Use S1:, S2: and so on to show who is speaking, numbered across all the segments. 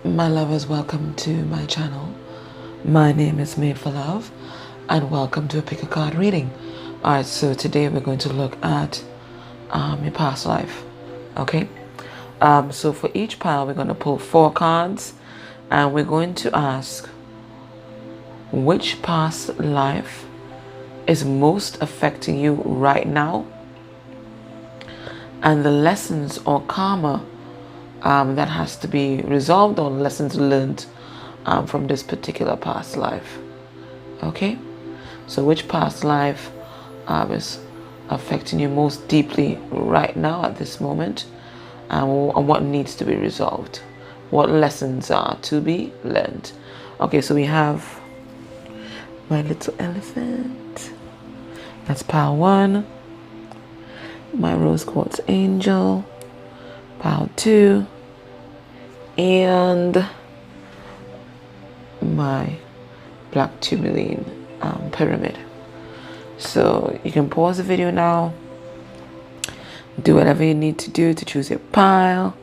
S1: My lovers, welcome to my channel. My name is Made for Love, and welcome to a pick a card reading. Alright, so today we're going to look at your past life. Okay, so for each pile, we're going to pull 4 cards, and we're going to ask which past life is most affecting you right now, and the lessons or karma that has to be resolved, or lessons learned from this particular past life. Okay, so which past life is affecting you most deeply right now at this moment, and what needs to be resolved, what lessons are to be learned. Okay, so we have my little elephant, that's pile 1, my rose quartz angel, pile 2, and my black tourmaline pyramid. So you can pause the video now, do whatever you need to do to choose your pile,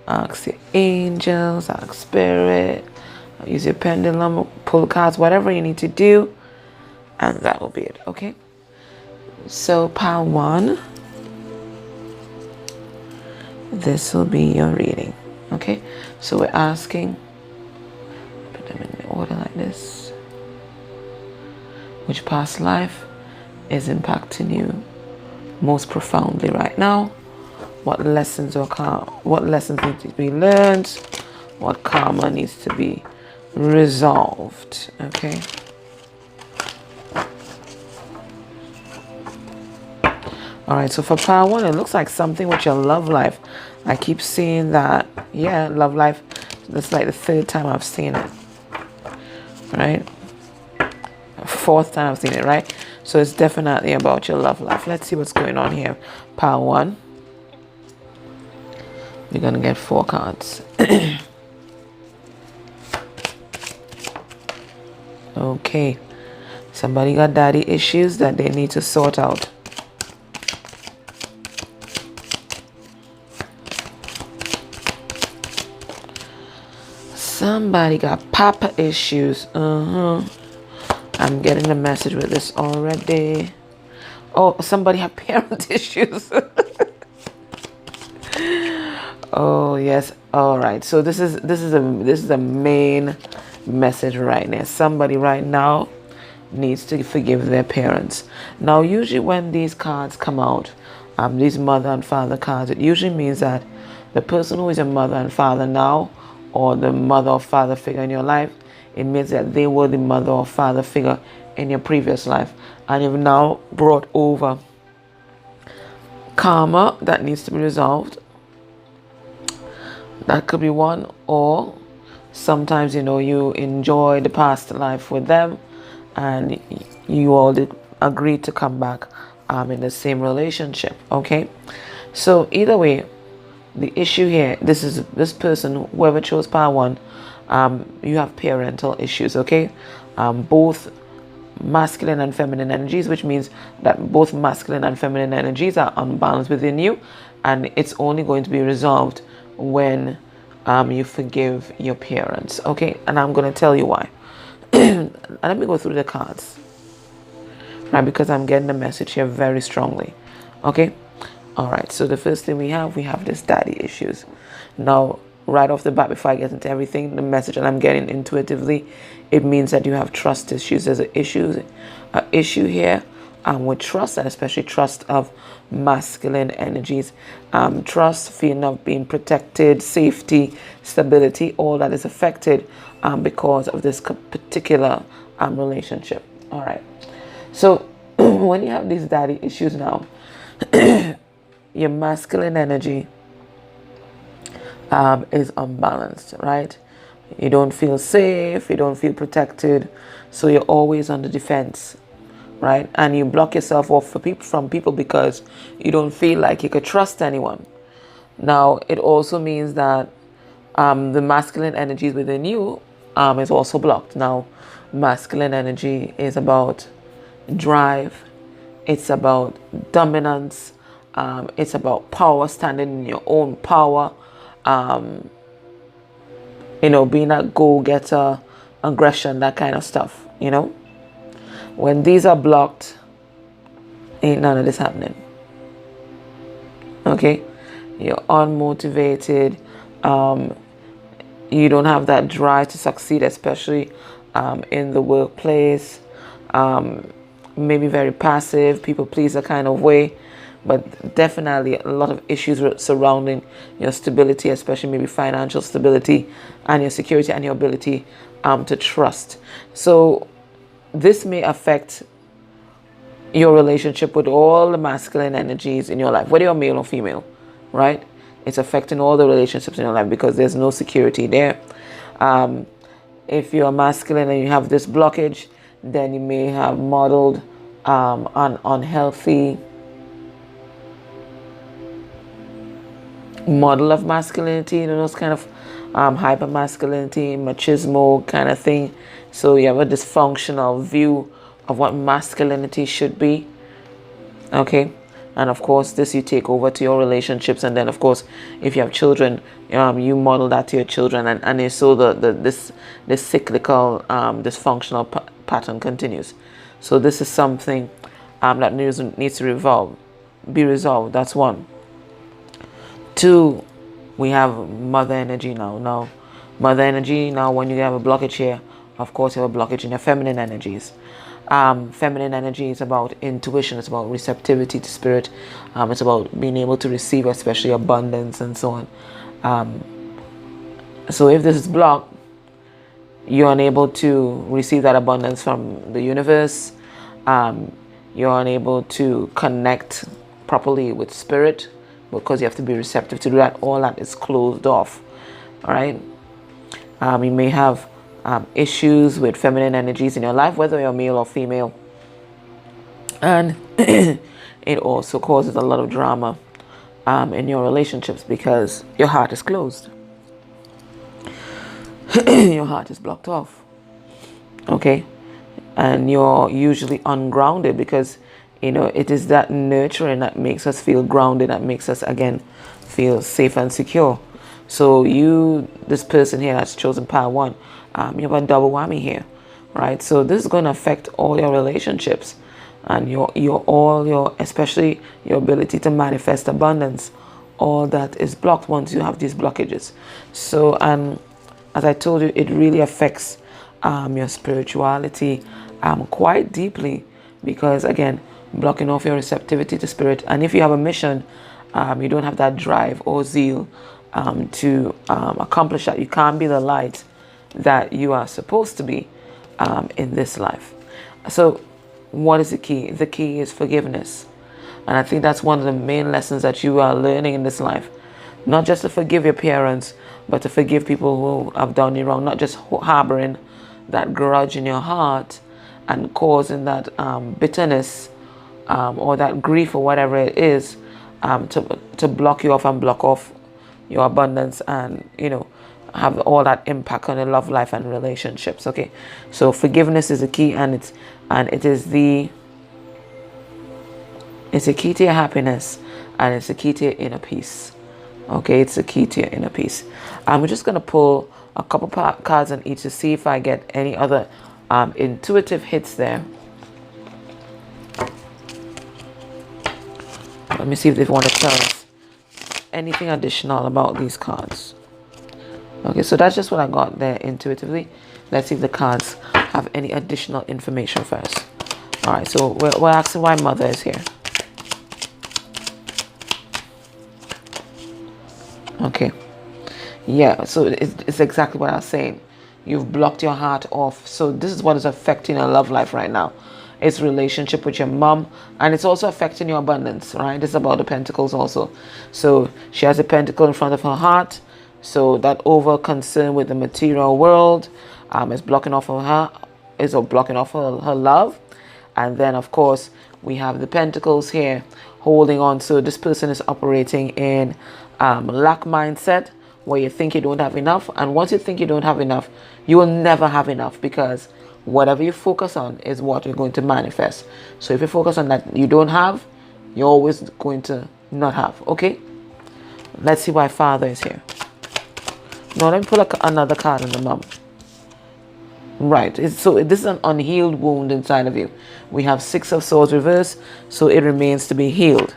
S1: ask your angels, ask spirit, use your pendulum, pull cards, whatever you need to do, and that will be it. Okay, so pile 1, this will be your reading. Okay, so we're asking, put them in order like this, which past life is impacting you most profoundly right now? What lessons need to be learned? What karma needs to be resolved? Okay. All right, so for pile 1, it looks like something with your love life. I keep seeing that. Yeah, love life. That's like the 3rd time I've seen it. Right? 4th time I've seen it, right? So it's definitely about your love life. Let's see what's going on here. Pile 1. You're going to get 4 cards. Okay. Somebody got daddy issues that they need to sort out. Somebody got papa issues. I'm getting a message with this already. Oh, somebody have parent issues. Oh yes. All right. So this is a main message right now. Somebody right now needs to forgive their parents. Now, usually when these cards come out, these mother and father cards, it usually means that the person who is a mother and father now, or the mother or father figure in your life, it means that they were the mother or father figure in your previous life, and you've now brought over karma that needs to be resolved. That could be one, or sometimes, you know, you enjoy the past life with them and you all did agree to come back in the same relationship. Okay, so either way, the issue here, this person, whoever chose pile 1, you have parental issues. Okay, both masculine and feminine energies, which means that both masculine and feminine energies are unbalanced within you, and it's only going to be resolved when you forgive your parents. Okay, and I'm going to tell you why. Let me go through the cards, right, because I'm getting the message here very strongly. Okay, all right, so the first thing we have this daddy issues. Now, right off the bat, before I get into everything, the message that I'm getting intuitively, it means that you have trust issues. There's an issue here with trust, and especially trust of masculine energies. Trust, feeling of being protected, safety, stability, all that is affected because of this particular relationship. All right, so when you have these daddy issues now, your masculine energy is unbalanced, right? You don't feel safe, you don't feel protected, so you're always on the defense, right? And you block yourself off from people because you don't feel like you could trust anyone. Now, it also means that the masculine energies within you is also blocked. Now, masculine energy is about drive, it's about dominance, it's about power, standing in your own power, being a go-getter, aggression, that kind of stuff, When these are blocked, ain't none of this happening. Okay? You're unmotivated. You don't have that drive to succeed, especially in the workplace. Maybe very passive, people pleaser kind of way. But definitely a lot of issues surrounding your stability, especially maybe financial stability and your security and your ability to trust. So this may affect your relationship with all the masculine energies in your life, whether you're male or female, right? It's affecting all the relationships in your life because there's no security there. If you're masculine and you have this blockage, then you may have modeled an unhealthy model of masculinity, those kind of hyper masculinity, machismo kind of thing. So you have a dysfunctional view of what masculinity should be. Okay. And of course, this you take over to your relationships, and then of course, if you have children, you model that to your children, and so this cyclical dysfunctional pattern continues. So this is something that needs to be resolved. That's one. Two, we have mother energy now. Now, mother energy. Now, when you have a blockage here, of course, you have a blockage in your feminine energies. Feminine energy is about intuition. It's about receptivity to spirit. It's about being able to receive, especially abundance and so on. So if this is blocked, you're unable to receive that abundance from the universe. You're unable to connect properly with spirit because you have to be receptive to do that. All that is closed off. All right. You may have issues with feminine energies in your life, whether you're male or female. And it also causes a lot of drama in your relationships because your heart is closed. Your heart is blocked off. Okay? And you're usually ungrounded because, it is that nurturing that makes us feel grounded, that makes us, again, feel safe and secure. So this person here that's chosen pile 1, you have a double whammy here, right? So this is going to affect all your relationships and especially your ability to manifest abundance. All that is blocked once you have these blockages. So, and as I told you, it really affects your spirituality quite deeply because, again, blocking off your receptivity to spirit. And if you have a mission, you don't have that drive or zeal to accomplish that. You can't be the light that you are supposed to be in this life. So what is the key? The key is forgiveness. And I think that's one of the main lessons that you are learning in this life. Not just to forgive your parents, but to forgive people who have done you wrong. Not just harboring that grudge in your heart and causing that bitterness or that grief or whatever it is to block you off and block off your abundance and, have all that impact on your love life and relationships. Okay, so forgiveness is the key, and it's a key to your happiness, and it's a key to your inner peace. Okay, it's a key to your inner peace. We're just going to pull a couple cards on each to see if I get any other intuitive hits there. Let me see if they want to tell us anything additional about these cards. Okay, so that's just what I got there intuitively. Let's see if the cards have any additional information for us. All right, so we're asking why mother is here. Okay. Yeah, so it's exactly what I was saying. You've blocked your heart off. So this is what is affecting your love life right now. It's relationship with your mom, and it's also affecting your abundance, right? This is about the pentacles also. So she has a pentacle in front of her heart. So that over concern with the material world is blocking off her love. And then of course we have the pentacles here holding on. So this person is operating in lack mindset, where you think you don't have enough, and once you think you don't have enough, you will never have enough, because whatever you focus on is what you're going to manifest. So if you focus on that you don't have, you're always going to not have. Okay, let's see why father is here. No, let me pull another card in the mum. Right. So this is an unhealed wound inside of you. We have Six of Swords reversed, so it remains to be healed.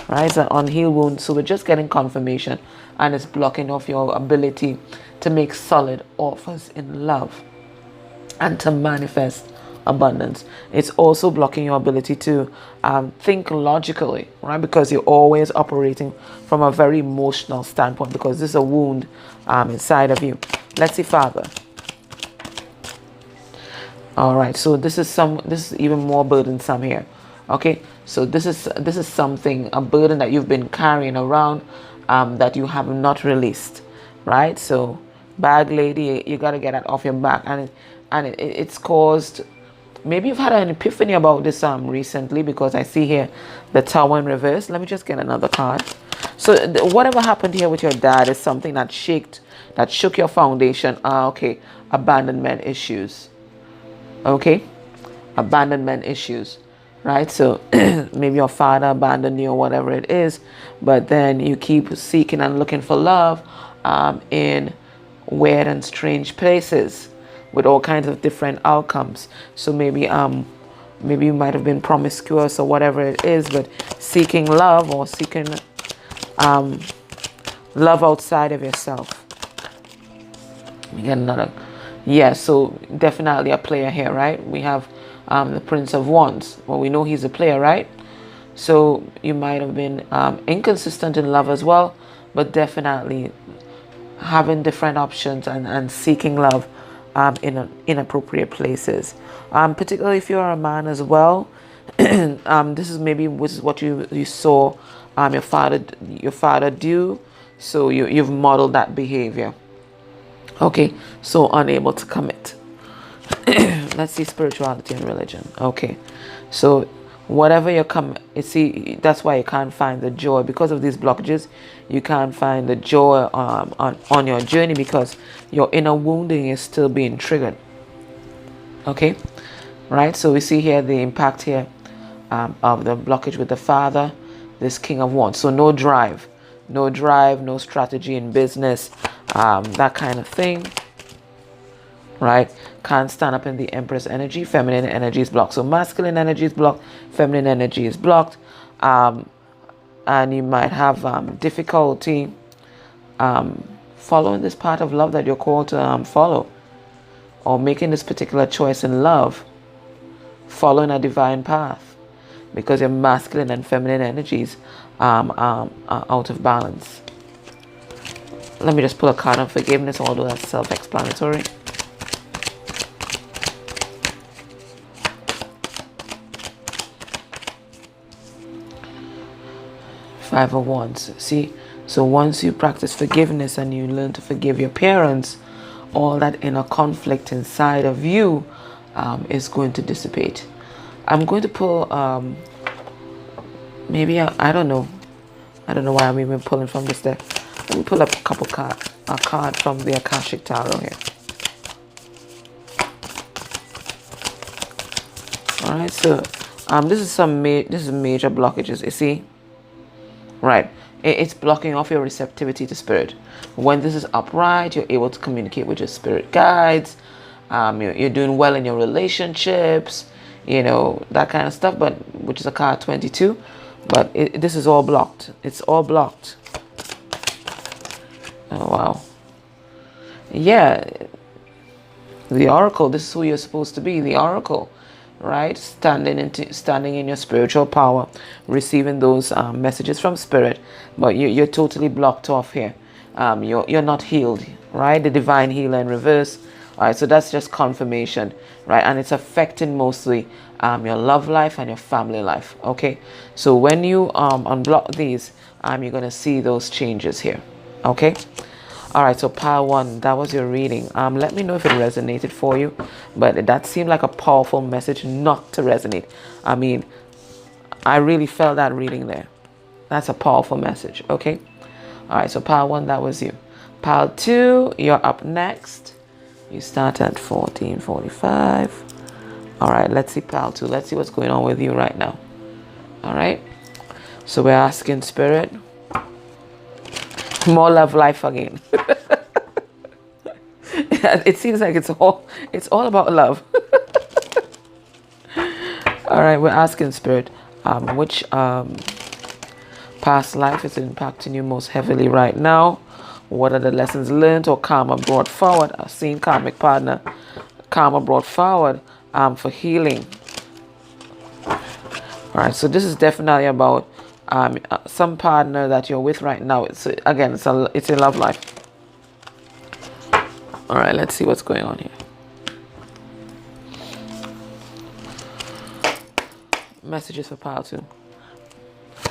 S1: Right? It's an unhealed wound, so we're just getting confirmation, and it's blocking off your ability to make solid offers in love and to manifest abundance. It's also blocking your ability to think logically, right? Because you're always operating from a very emotional standpoint, because this is a wound inside of you. Let's see, Father. All right, so this is even more burdensome here. Okay, so this is something, a burden that you've been carrying around, that you have not released, right? So bag lady, you got to get that off your back, and it's caused, maybe you've had an epiphany about this recently, because I see here the Tower in reverse. Let me just get another card. So whatever happened here with your dad is something that shook your foundation. Okay, abandonment issues. Okay, abandonment issues, right? So maybe your father abandoned you or whatever it is, but then you keep seeking and looking for love in weird and strange places with all kinds of different outcomes. So maybe you might have been promiscuous or whatever it is, but seeking love or seeking love outside of yourself. Let me get another. Yeah, so definitely a player here, right? We have the Prince of Wands. Well, we know he's a player, right? So you might have been inconsistent in love as well, but definitely having different options and seeking love in inappropriate places. Particularly if you're a man as well. This is what you saw your father do. So you've modeled that behavior. Okay, so unable to commit. Let's see, spirituality and religion. Okay, so whatever that's why you can't find the joy, because of these blockages. You can't find the joy on your journey, because your inner wounding is still being triggered. Okay, right? So we see here the impact here of the blockage with the father, this King of Wands. So no drive, no strategy in business, that kind of thing, right? Can't stand up in the Empress energy. Feminine energy is blocked. So masculine energy is blocked, feminine energy is blocked, and you might have difficulty following this part of love that you're called to follow, or making this particular choice in love, following a divine path, because your masculine and feminine energies are out of balance. Let me just pull a card on forgiveness, although that's self-explanatory. Five of Wands. See, so once you practice forgiveness and you learn to forgive your parents, all that inner conflict inside of you is going to dissipate. I'm going to pull maybe I don't know why I'm even pulling from this deck. Let me pull up a card from the Akashic Tarot here. All right, so this is major blockages. You see, right? It's blocking off your receptivity to spirit. When this is upright, you're able to communicate with your spirit guides. You're doing well in your relationships, that kind of stuff. But which is a card 22. But this is all blocked. It's all blocked. Oh, wow. Yeah. The Oracle. This is who you're supposed to be. The Oracle, right? Standing in your spiritual power, receiving those messages from spirit. But you're totally blocked off here. You're not healed, right? The divine healer in reverse. All right. So that's just confirmation, right? And it's affecting mostly your love life and your family life. Okay. So when you unblock these, you're going to see those changes here. Okay. All right, so pile 1, that was your reading. Let me know if it resonated for you, but that seemed like a powerful message not to resonate. I mean, I really felt that reading there. That's a powerful message. Okay. All right, so pile 1, that was you. Pile 2, you're up next. You start at 14:45. All right, let's see pile 2. Let's see what's going on with you right now. All right. So we're asking spirit, more love life again. It seems like it's all about love. All right, we're asking Spirit, which past life is impacting you most heavily right now? What are the lessons learned or karma brought forward? I've seen karmic partner, karma brought forward for healing. All right, so this is definitely about some partner that you're with right now. It's again, it's a love life. All right, let's see what's going on here. Messages for pile 2.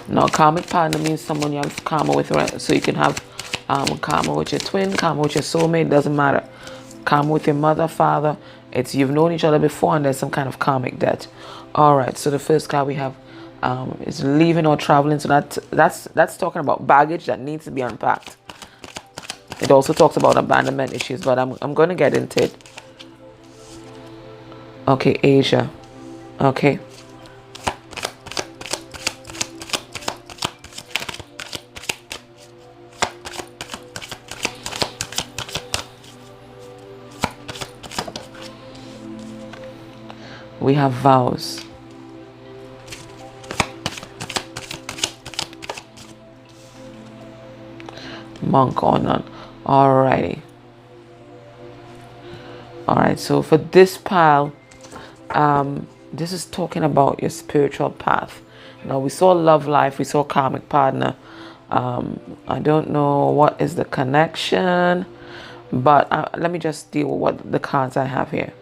S1: Now, karmic partner means someone you have karma with, right? So you can have karma with your twin, karma with your soulmate, doesn't matter. Karma with your mother, father. It's you've known each other before and there's some kind of karmic debt. All right, so the first card we have is leaving or traveling. So that's talking about baggage that needs to be unpacked. It also talks about abandonment issues, but I'm going to get into it. Okay, Asia. Okay. We have vows. Monk or none. Alrighty. Alright, so for this pile, this is talking about your spiritual path. Now we saw love life, we saw karmic partner. I don't know what is the connection, but let me just deal with what the cards I have here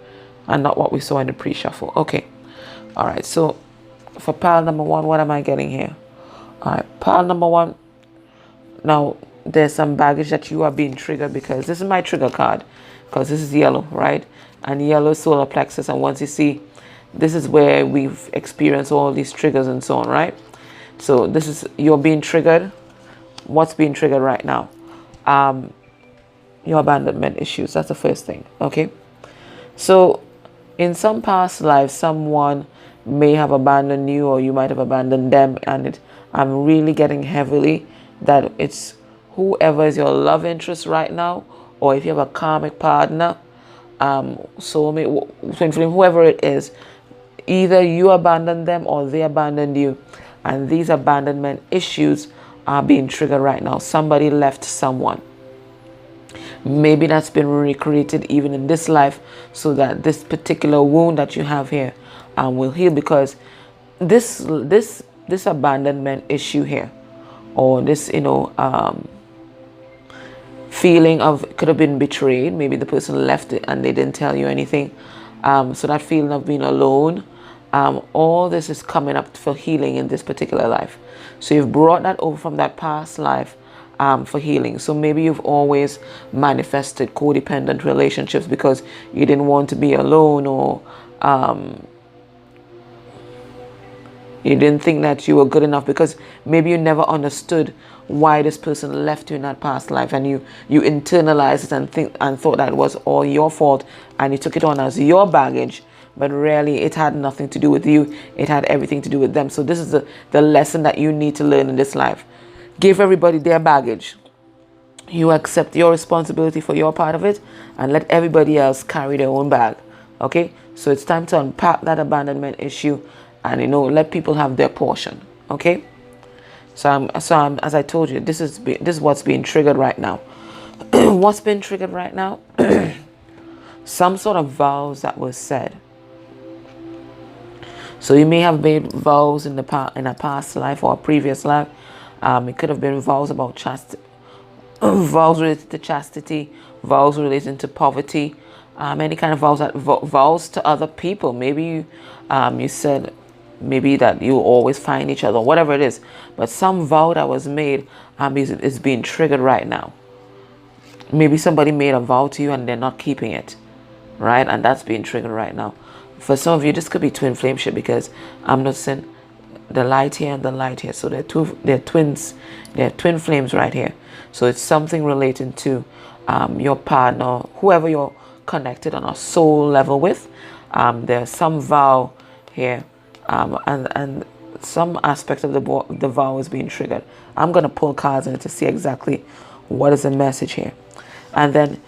S1: and not what we saw in the pre-shuffle. Okay. All right. So for pile number 1, what am I getting here? All right. Pile number 1. Now there's some baggage that you are being triggered because this is my trigger card because this is yellow, right? And yellow is solar plexus. And once you see, this is where we've experienced all these triggers and so on, right? So this is, you're being triggered. What's being triggered right now? Your abandonment issues. That's the first thing. Okay. So in some past lives, someone may have abandoned you or you might have abandoned them. And I'm really getting heavily that it's whoever is your love interest right now, or if you have a karmic partner, soulmate, twin flame, whoever it is, either you abandoned them or they abandoned you. And these abandonment issues are being triggered right now. Somebody left someone. Maybe that's been recreated even in this life so that this particular wound that you have here will heal, because this abandonment issue here, or this, feeling of, could have been betrayed. Maybe the person left it and they didn't tell you anything. So that feeling of being alone, all this is coming up for healing in this particular life. So you've brought that over from that past life for healing. So maybe you've always manifested codependent relationships because you didn't want to be alone, or you didn't think that you were good enough because maybe you never understood why this person left you in that past life, and you internalized it and thought that it was all your fault, and you took it on as your baggage, but really it had nothing to do with you. It had everything to do with them. So this is the lesson that you need to learn in this life. Give everybody their baggage. You accept your responsibility for your part of it and let everybody else carry their own bag. Okay? So it's time to unpack that abandonment issue and, let people have their portion. Okay? So as I told you, this is what's being triggered right now. What's been triggered right now? Some sort of vows that were said. So you may have made vows in a past life or a previous life. It could have been vows about chastity, vows related to chastity, vows relating to poverty, any kind of vows to other people. Maybe you said maybe that you always find each other, whatever it is. But some vow that was made is being triggered right now. Maybe somebody made a vow to you and they're not keeping it, right? And that's being triggered right now. For some of you, this could be twin flame shit, because I'm not saying the light here and the light here. So they're twins. They're twin flames right here. So it's something relating to your partner, whoever you're connected on a soul level with. There's some vow here, and some aspect of the vow is being triggered. I'm going to pull cards in it to see exactly what is the message here. And then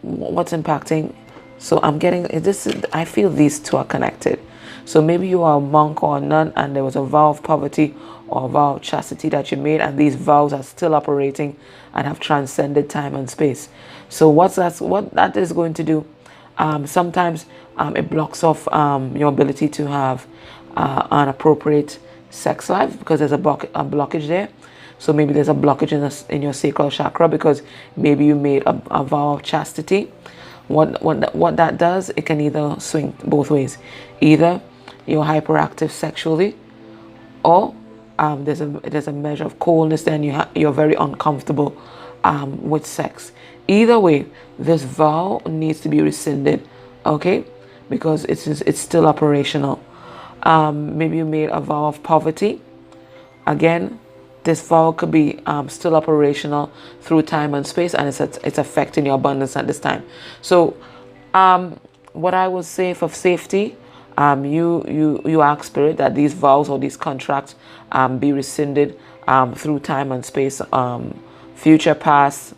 S1: what's impacting. So I'm getting this. I feel these two are connected. So maybe you are a monk or a nun, and there was a vow of poverty or a vow of chastity that you made, and these vows are still operating and have transcended time and space. So what that is going to do? Sometimes it blocks off your ability to have an appropriate sex life because there's a blockage there. So maybe there's a blockage in your sacral chakra because maybe you made a vow of chastity. What that does, it can either swing both ways. Either you're hyperactive sexually, or there's a measure of coldness there, and you're very uncomfortable with sex. Either way, this vow needs to be rescinded, okay? Because it's still operational. Maybe you made a vow of poverty. Again, this vow could be still operational through time and space, and it's affecting your abundance at this time. So what I would say for safety, you ask Spirit that these vows or these contracts be rescinded through time and space, future, past,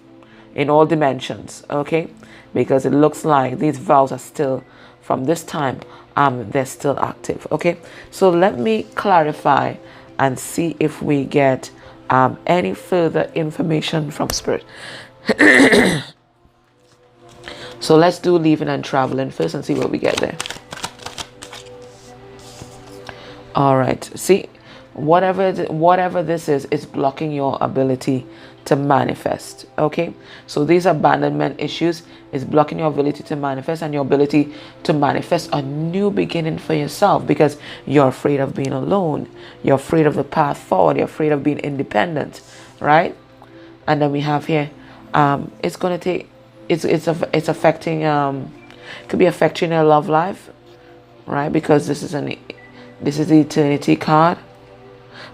S1: in all dimensions, okay? Because it looks like these vows are still, from this time, they're still active, okay? So let me clarify and see if we get any further information from Spirit. So let's do leaving and traveling first and see what we get there. All right. See, whatever this is, it's blocking your ability to manifest. Okay. So these abandonment issues is blocking your ability to manifest and your ability to manifest a new beginning for yourself because you're afraid of being alone. You're afraid of the path forward. You're afraid of being independent, right? And then we have here, it's going to take, it's affecting, could be affecting your love life, right? Because this is the eternity card,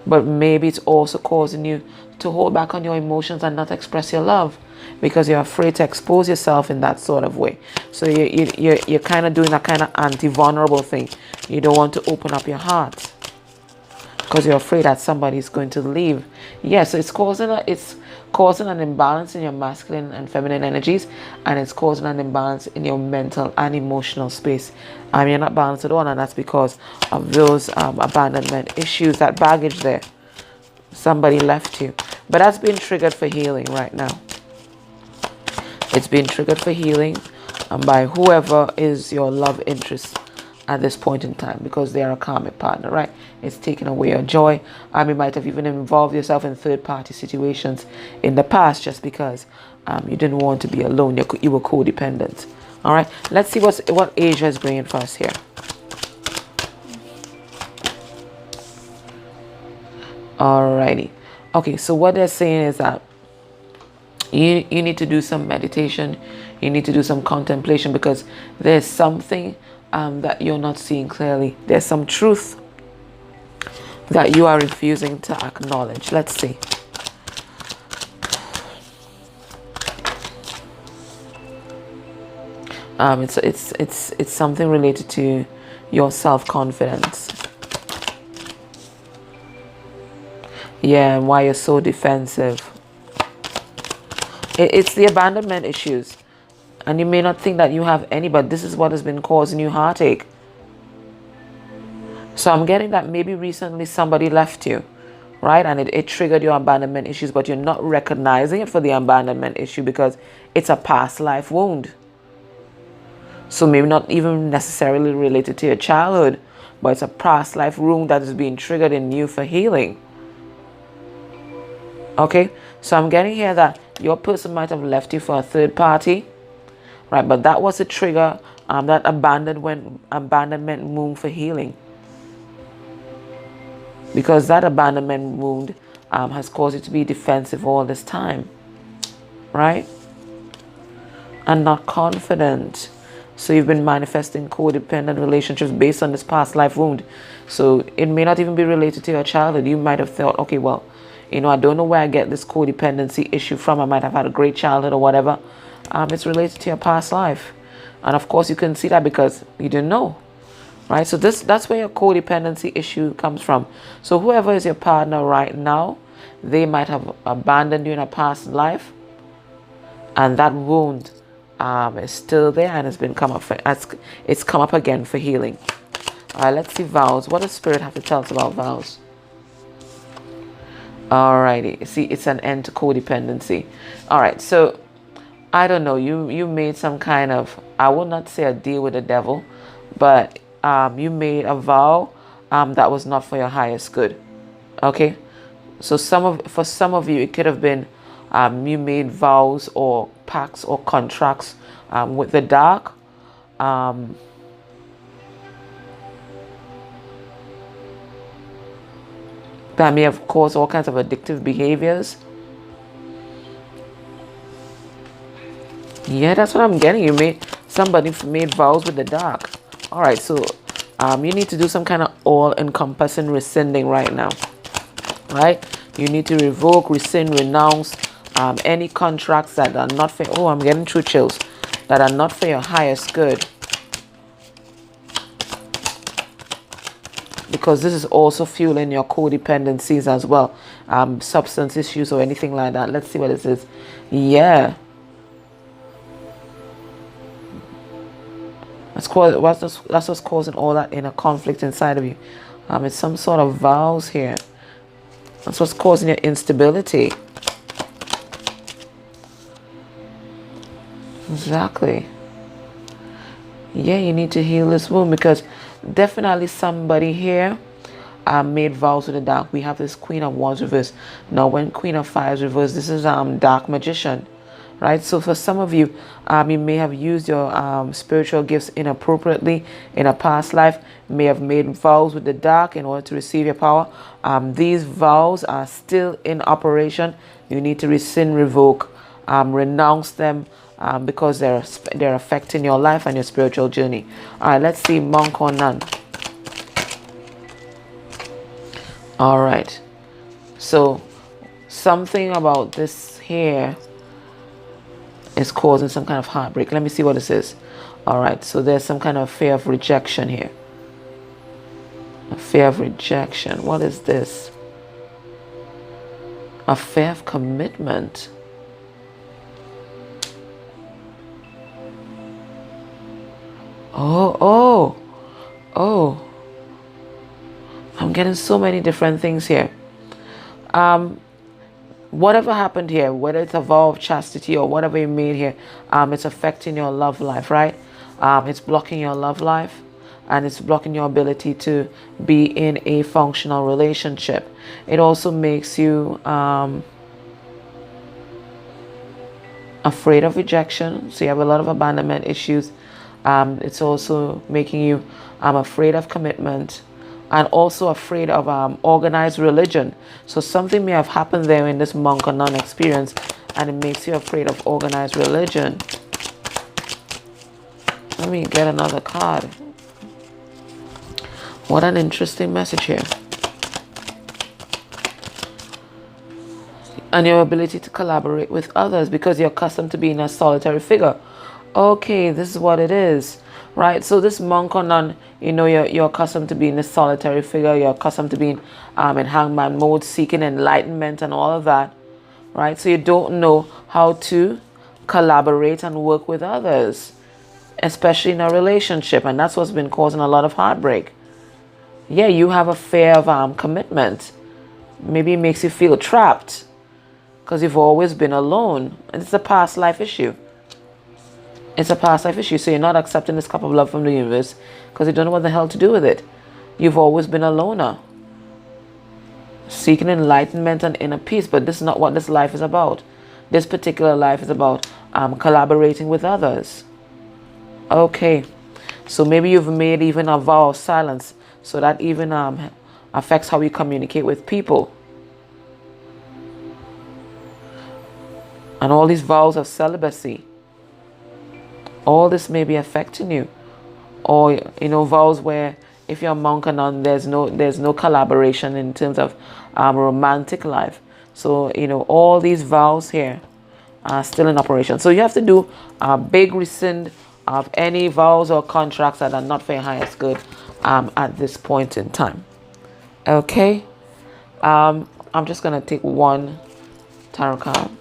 S1: but maybe it's also causing you to hold back on your emotions and not express your love because you're afraid to expose yourself in that sort of way. So you're kind of doing a kind of anti-vulnerable thing. You don't want to open up your heart because you're afraid that somebody's going to leave. Yes, so it's causing an imbalance in your masculine and feminine energies, and it's causing an imbalance in your mental and emotional space. You're not balanced at all, and that's because of those abandonment issues, that baggage there. Somebody left you, but that's been triggered for healing right now. It's been triggered for healing by whoever is your love interest at this point in time, because they are a karmic partner, right? It's taken away your joy. You might have even involved yourself in third-party situations in the past just because you didn't want to be alone. You were codependent. All right, let's see what Asia is bringing for us here. Alrighty. Okay, so what they're saying is that you need to do some meditation. You need to do some contemplation because there's something that you're not seeing clearly. There's some truth that you are refusing to acknowledge. Let's see. It's something related to your self-confidence. Yeah, and why you're so defensive. It's the abandonment issues. And you may not think that you have any, but this is what has been causing you heartache. So I'm getting that maybe recently somebody left you, right? And it triggered your abandonment issues, but you're not recognizing it for the abandonment issue because it's a past life wound. So maybe not even necessarily related to your childhood, but it's a past life wound that is being triggered in you for healing. Okay, so I'm getting here that your person might have left you for a third party, right? But that was a trigger, that abandonment wound for healing. Because that abandonment wound has caused you to be defensive all this time, right? And not confident. So you've been manifesting codependent relationships based on this past life wound. So it may not even be related to your childhood. You might have thought, okay, well, I don't know where I get this codependency issue from. I might have had a great childhood or whatever. It's related to your past life. And of course, you couldn't see that because you didn't know. Right? So that's where your codependency issue comes from. So whoever is your partner right now, they might have abandoned you in a past life. And that wound is still there and has been come up for, it's come up again for healing. All right, let's see vows. What does Spirit have to tell us about vows? Alrighty, see, it's an end to codependency. All right, so I don't know. You made some kind of, I would not say a deal with the devil, but you made a vow that was not for your highest good. Okay, so for some of you, it could have been you made vows or pacts or contracts with the dark. That may have caused all kinds of addictive behaviors. Yeah, that's what I'm getting. Somebody made vows with the dark. All right, so you need to do some kind of all-encompassing rescinding right now. Right? You need to revoke, rescind, renounce any contracts that are not for. Oh, I'm getting true chills. That are not for your highest good. Because this is also fueling your codependencies as well. Substance issues or anything like that. Let's see what this is. Yeah. That's what's causing all that inner conflict inside of you. It's some sort of vows here. That's what's causing your instability. Exactly. Yeah, you need to heal this wound because definitely somebody here made vows with the dark. We have this Queen of Wands reversed. Now, when Queen of Fire is reversed, this is Dark Magician, right? So for some of you, you may have used your spiritual gifts inappropriately in a past life. May have made vows with the dark in order to receive your power. These vows are still in operation. You need to rescind, revoke, renounce them. Because they're affecting your life and your spiritual journey. All right, let's see, monk or nun. All right, so something about this here is causing some kind of heartbreak. Let me see what this is. All right, so there's some kind of fear of rejection here. A fear of rejection. What is this? A fear of commitment. Oh. I'm getting so many different things here. Whatever happened here, whether it's a vow of chastity or whatever you made here, it's affecting your love life, right? It's blocking your love life and it's blocking your ability to be in a functional relationship. It also makes you afraid of rejection. So you have a lot of abandonment issues. It's also making you afraid of commitment and also afraid of organized religion. So something may have happened there in this monk or nun experience and it makes you afraid of organized religion. Let me get another card. What an interesting message here. And your ability to collaborate with others because you're accustomed to being a solitary figure. Okay, this is what it is, right? So this monk or nun, you know, you're accustomed to being a solitary figure. You're accustomed to being in hangman mode, seeking enlightenment and all of that, right? So you don't know how to collaborate and work with others, especially in a relationship. And that's what's been causing a lot of heartbreak. Yeah, you have a fear of commitment. Maybe it makes you feel trapped because you've always been alone. And it's a past life issue. It's a past life issue. So you're not accepting this cup of love from the universe because you don't know what the hell to do with it. You've always been a loner, seeking enlightenment and inner peace. But this is not what this life is about. This particular life is about collaborating with others. Okay. So maybe you've made even a vow of silence. So that even affects how you communicate with people. And all these vows of celibacy. All this may be affecting you. Or, you know, vows where if you're a monk or nun, there's no collaboration in terms of romantic life. So, you know, all these vows here are still in operation. So you have to do a big rescind of any vows or contracts that are not for your highest good at this point in time. Okay. I'm just going to take one tarot card.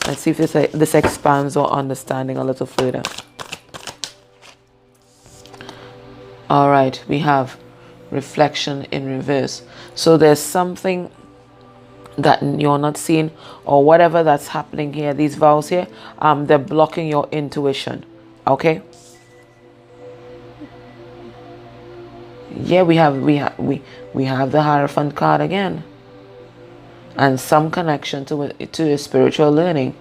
S1: Let's see if this expands our understanding a little further. All right, we have reflection in reverse. So there's something that you're not seeing, or whatever that's happening here. These vows here, they're blocking your intuition. Okay. Yeah, we have the Hierophant card again, and some connection to a spiritual learning.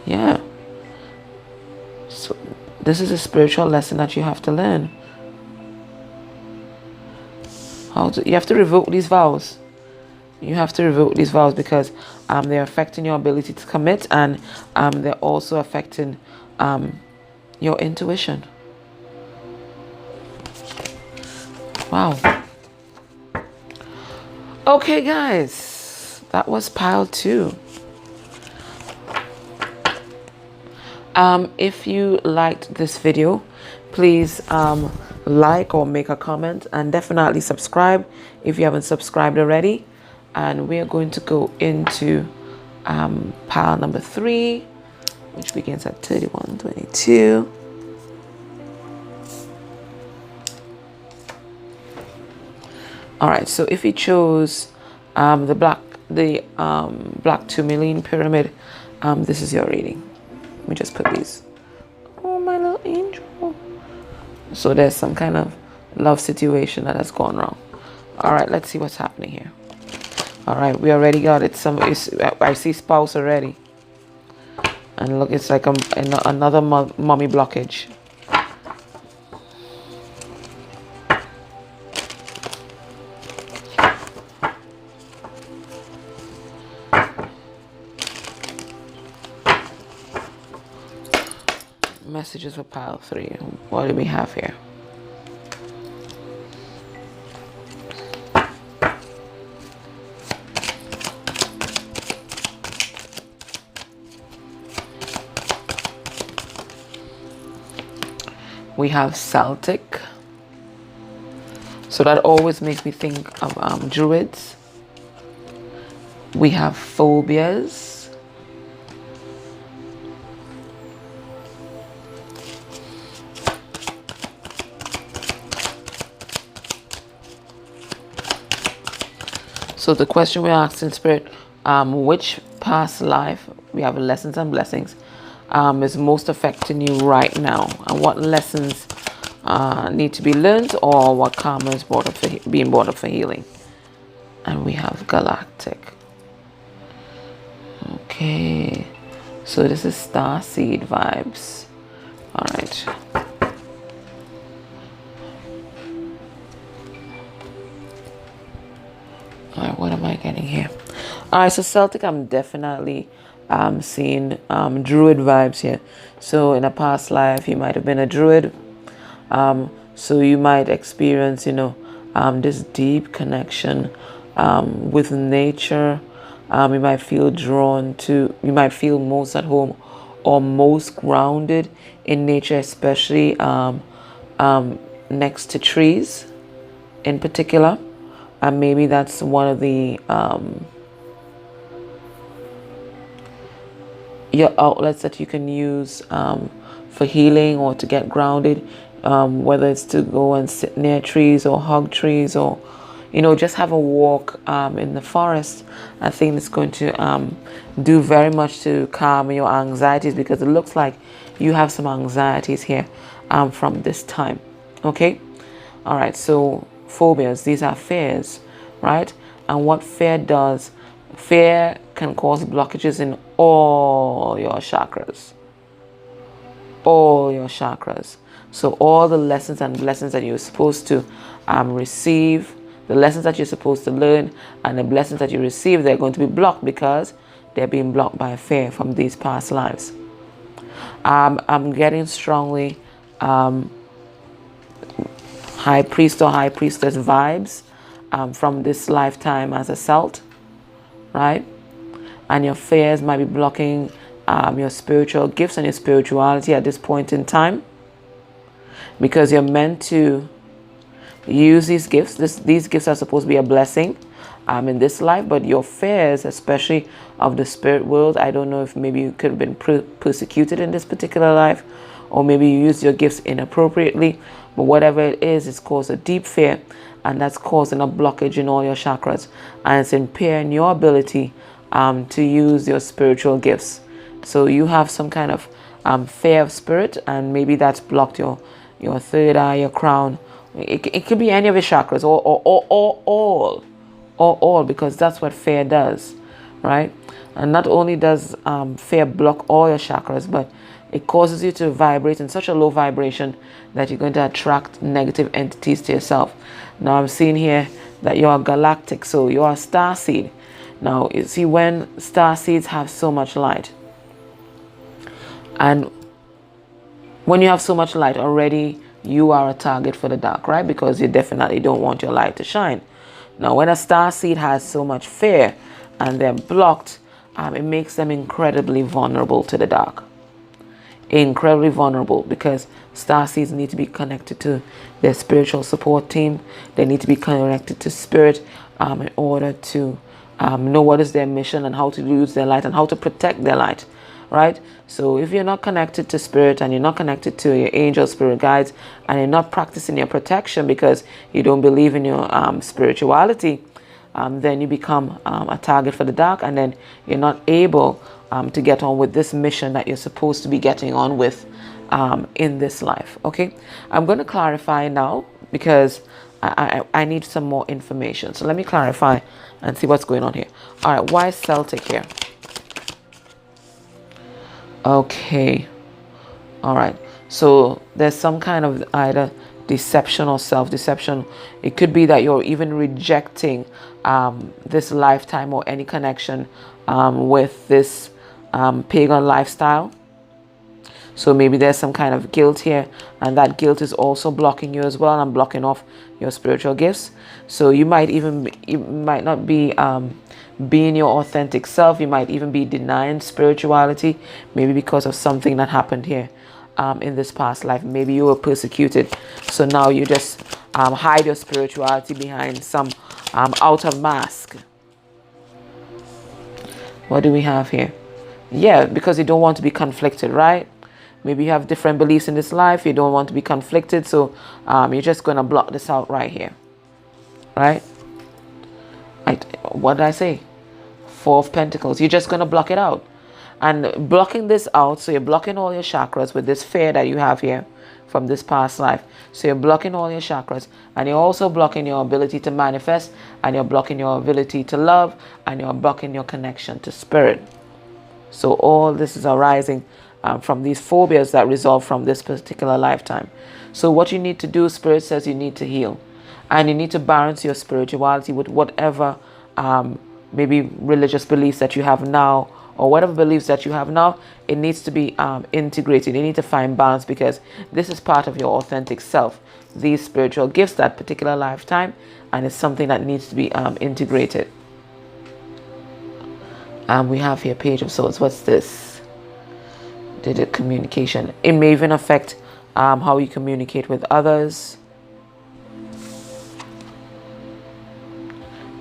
S1: Yeah. So this is a spiritual lesson that you have to learn. You have to revoke these vows. You have to revoke these vows because they're affecting your ability to commit, and they're also affecting your intuition. Wow. Okay, guys, that was pile 2. If you liked this video, please like or make a comment, and definitely subscribe if you haven't subscribed already. And we are going to go into pile number 3, which begins at 3122. All right, so if you chose the black tourmaline pyramid, this is your reading. Let me just put these. Oh, my little angel. So there's some kind of love situation that has gone wrong. All right, let's see what's happening here. All right, we already got it. I see spouse already. And look, it's like another mommy blockage. Messages for pile 3. What do we have here? We have Celtic. So that always makes me think of druids. We have phobias. So the question we're asking Spirit, which past life, we have lessons and blessings, is most affecting you right now, and what lessons need to be learned, or what karma is being brought up for healing. And we have Galactic. Okay, so this is star seed vibes. All right. All right, what am I getting here? All right, so Celtic, I'm definitely seeing druid vibes here. So in a past life, you might have been a druid. So you might experience, this deep connection with nature. You might feel you might feel most at home or most grounded in nature, especially next to trees in particular. And maybe that's one of the your outlets that you can use for healing or to get grounded, whether it's to go and sit near trees or hug trees, or just have a walk in the forest. I think it's going to do very much to calm your anxieties, because it looks like you have some anxieties here from this time. Okay, all right, so phobias, these are fears, right? And what fear does, fear can cause blockages in all your chakras. So all the lessons and blessings that you're supposed to receive, the lessons that you're supposed to learn, and the blessings that you receive, they're going to be blocked because they're being blocked by fear from these past lives. I'm getting strongly high priest or high priestess vibes from this lifetime as a Celt, right? And your fears might be blocking your spiritual gifts and your spirituality at this point in time, because you're meant to use these gifts. These gifts are supposed to be a blessing in this life, but your fears, especially of the spirit world, I don't know if maybe you could have been persecuted in this particular life, or maybe you used your gifts inappropriately, but whatever it is, it's caused a deep fear, and that's causing a blockage in all your chakras, and it's impairing your ability to use your spiritual gifts. So you have some kind of fear of spirit, and maybe that's blocked your third eye, your crown. It could be any of your chakras, or all, because that's what fear does, right? And not only does fear block all your chakras, but it causes you to vibrate in such a low vibration that you're going to attract negative entities to yourself. Now I'm seeing here that you're galactic, so you're a star seed. Now you see, when star seeds have so much light, and when you have so much light already, you are a target for the dark, right? Because you definitely don't want your light to shine. Now, when a star seed has so much fear and they're blocked, it makes them incredibly vulnerable to the dark. Incredibly vulnerable, because star seeds need to be connected to their spiritual support team. They need to be connected to spirit in order to know what is their mission and how to use their light and how to protect their light, right? So if you're not connected to spirit, and you're not connected to your angel spirit guides, and you're not practicing your protection because you don't believe in your spirituality, then you become a target for the dark, and then you're not able to get on with this mission that you're supposed to be getting on with in this life. Okay, I'm going to clarify now, because I need some more information. So let me clarify and see what's going on here. All right, why Celtic here? Okay, all right, so there's some kind of either deception or self-deception. It could be that you're even rejecting this lifetime or any connection with this pagan lifestyle. So maybe there's some kind of guilt here, and that guilt is also blocking you as well, and blocking off your spiritual gifts. So you might not be being your authentic self. You might even be denying spirituality, maybe because of something that happened here in this past life. Maybe you were persecuted, so now you just hide your spirituality behind some outer mask. What do we have here? Yeah, because you don't want to be conflicted, right? Maybe you have different beliefs in this life. You don't want to be conflicted, so you're just going to block this out right here, right? What did I say? Four of Pentacles. You're just going to block it out. And blocking this out, so you're blocking all your chakras with this fear that you have here from this past life. So you're blocking all your chakras, and you're also blocking your ability to manifest, and you're blocking your ability to love, and you're blocking your connection to spirit. So all this is arising from these phobias that result from this particular lifetime. So what you need to do, Spirit says you need to heal. And you need to balance your spirituality with whatever maybe religious beliefs that you have now, or whatever beliefs that you have now. It needs to be integrated. You need to find balance, because this is part of your authentic self, these spiritual gifts, that particular lifetime, and it's something that needs to be integrated. We have here Page of Swords. What's this? Did it communication? It may even affect how you communicate with others.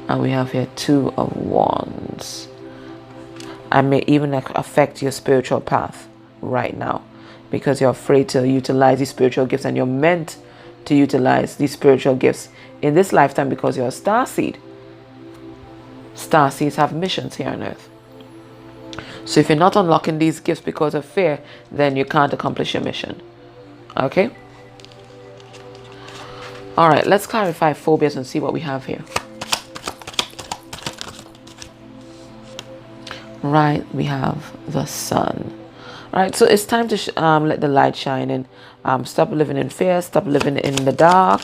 S1: And we have here Two of Wands. And may even affect your spiritual path right now, because you're afraid to utilize these spiritual gifts, and you're meant to utilize these spiritual gifts in this lifetime because you're a star seed. Star seeds have missions here on earth. So if you're not unlocking these gifts because of fear, then you can't accomplish your mission. Okay? All right, let's clarify phobias and see what we have here. Right, we have the Sun. All right, so it's time to let the light shine in. Stop living in fear. Stop living in the dark.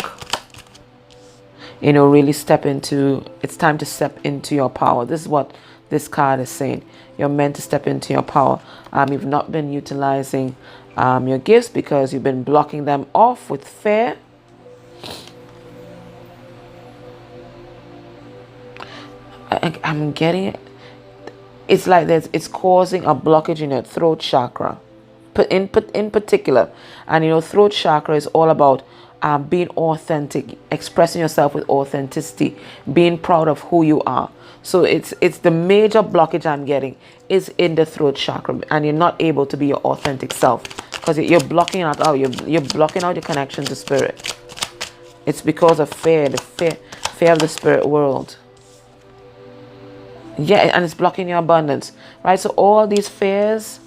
S1: You know, really step into, it's time to step into your power. This is what this card is saying. You're meant to step into your power. You've not been utilizing your gifts because you've been blocking them off with fear. I'm getting it. It's like it's causing a blockage in your throat chakra, in particular. And you know, throat chakra is all about being authentic, expressing yourself with authenticity, being proud of who you are. So it's the major blockage I'm getting is in the throat chakra, and you're not able to be your authentic self because you're blocking out. Oh, you're blocking out your connection to spirit. It's because of fear, the fear of the spirit world. Yeah, and it's blocking your abundance, right? So all these fears,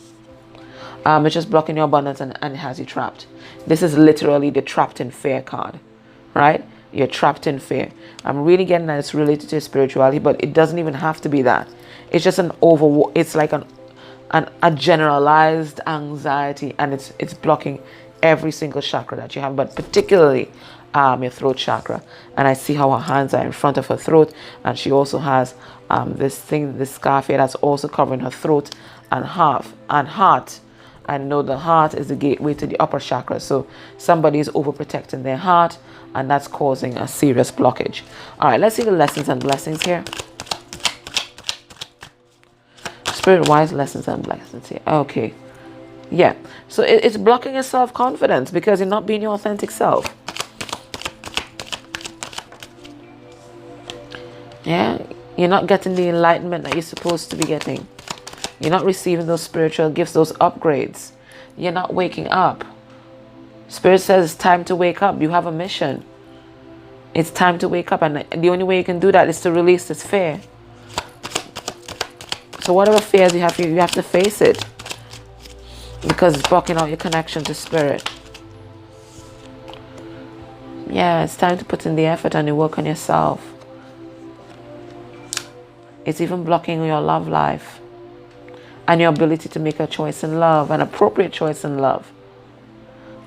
S1: it's just blocking your abundance, and it has you trapped. This is literally the trapped in fear card, right? You're trapped in fear. I'm really getting that it's related to spirituality, but it doesn't even have to be that. It's just it's like a generalized anxiety, and it's blocking every single chakra that you have, but particularly your throat chakra. And I see how her hands are in front of her throat, and she also has this scarf here that's also covering her throat and heart. I know the heart is the gateway to the upper chakra, so somebody is overprotecting their heart, and that's causing a serious blockage. All right, let's see the lessons and blessings here. Spirit-wise lessons and blessings here. Okay, yeah. So it's blocking your self-confidence because you're not being your authentic self. Yeah, you're not getting the enlightenment that you're supposed to be getting. You're not receiving those spiritual gifts, those upgrades. You're not waking up. Spirit says it's time to wake up. You have a mission. It's time to wake up, and the only way you can do that is to release this fear. So whatever fears you have to face it, because it's blocking out your connection to spirit. Yeah, it's time to put in the effort and the work on yourself. It's even blocking your love life and your ability to make a choice in love, an appropriate choice in love.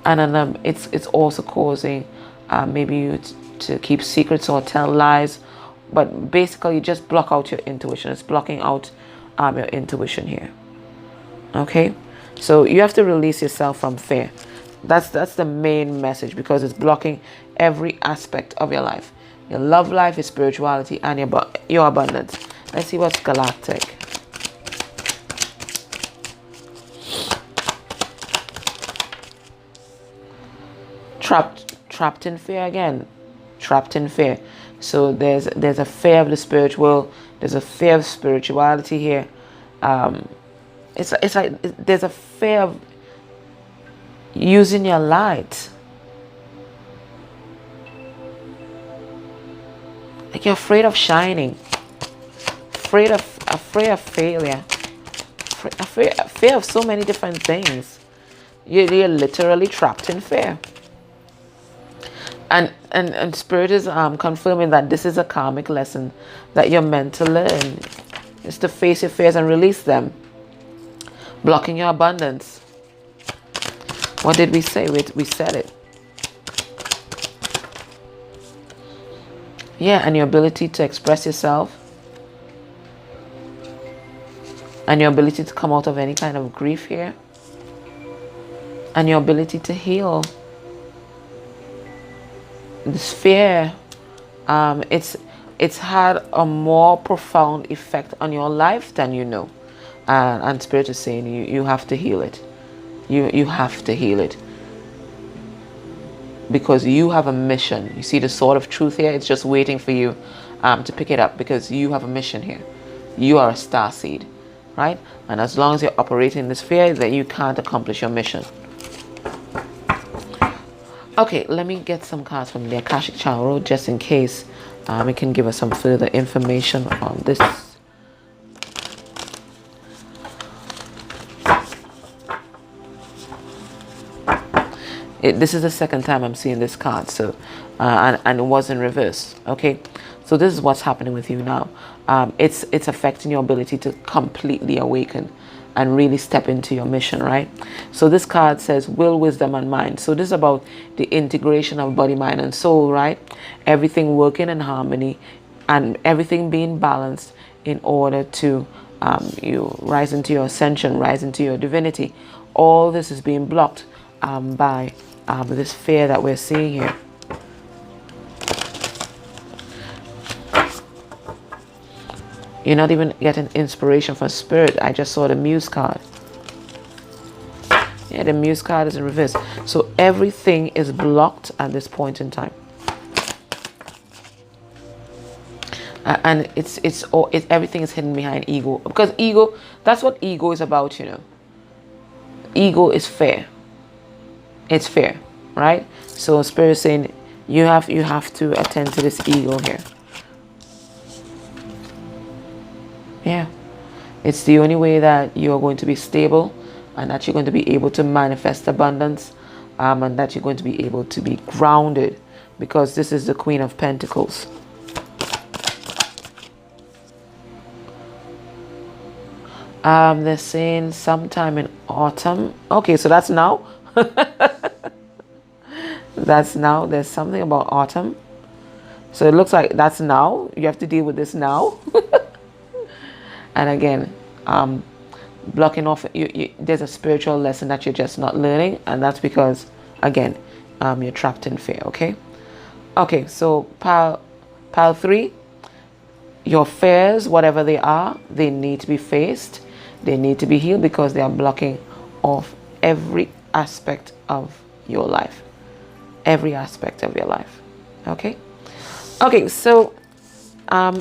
S1: And then it's also causing maybe you to keep secrets or tell lies, but basically you just block out your intuition. It's blocking out your intuition here. Okay, so you have to release yourself from fear. That's the main message, because it's blocking every aspect of your life, your love life, your spirituality, and your abundance. Let's see what's galactic. Trapped in fear again. Trapped in fear. So there's a fear of the spiritual. There's a fear of spirituality here. It's like there's a fear of using your light. Like you're afraid of shining. Afraid of failure. Fear of so many different things. You're literally trapped in fear. And Spirit is confirming that this is a karmic lesson that you're meant to learn. It's to face your fears and release them. Blocking your abundance. What did we say? We said it. Yeah, and your ability to express yourself. And your ability to come out of any kind of grief here. And your ability to heal. This fear, it's had a more profound effect on your life than you know. And Spirit is saying you have to heal it. You have to heal it. Because you have a mission. You see the sword of truth here? It's just waiting for you to pick it up, because you have a mission here. You are a star seed, right? And as long as you're operating in this fear, then you can't accomplish your mission. Okay, let me get some cards from the Akashic Tarot just in case it can give us some further information on this. This is the second time I'm seeing this card, so and it was in reverse. Okay, so this is what's happening with you now. It's affecting your ability to completely awaken and really step into your mission, right? So this card says will, wisdom, and mind. So this is about the integration of body, mind, and soul, right? Everything working in harmony and everything being balanced in order to you rise into your ascension, rise into your divinity. All this is being blocked by this fear that we're seeing here. You're not even getting inspiration from Spirit. I just saw the Muse card. Yeah, the Muse card is in reverse. So everything is blocked at this point in time. And everything is hidden behind ego, because ego, that's what ego is about, you know. Ego is fair. It's fair, right? So Spirit is saying you have to attend to this ego here. Yeah, it's the only way that you're going to be stable, and that you're going to be able to manifest abundance, and that you're going to be able to be grounded, because this is the Queen of Pentacles. They're saying sometime in autumn. Okay, so that's now. That's now. There's something about autumn. So it looks like that's now. You have to deal with this now. And again, blocking off, there's a spiritual lesson that you're just not learning. And that's because, again, you're trapped in fear, okay? Okay, so pile 3, your fears, whatever they are, they need to be faced. They need to be healed, because they are blocking off every aspect of your life. Every aspect of your life. Okay? Okay, so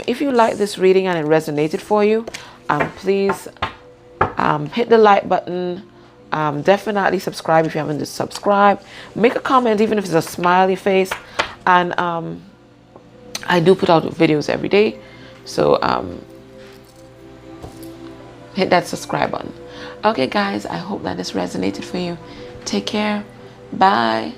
S1: if you like this reading and it resonated for you, please hit the like button. Definitely subscribe if you haven't subscribed. Make a comment, even if it's a smiley face. And I do put out videos every day. So hit that subscribe button. Okay, guys, I hope that this resonated for you. Take care. Bye.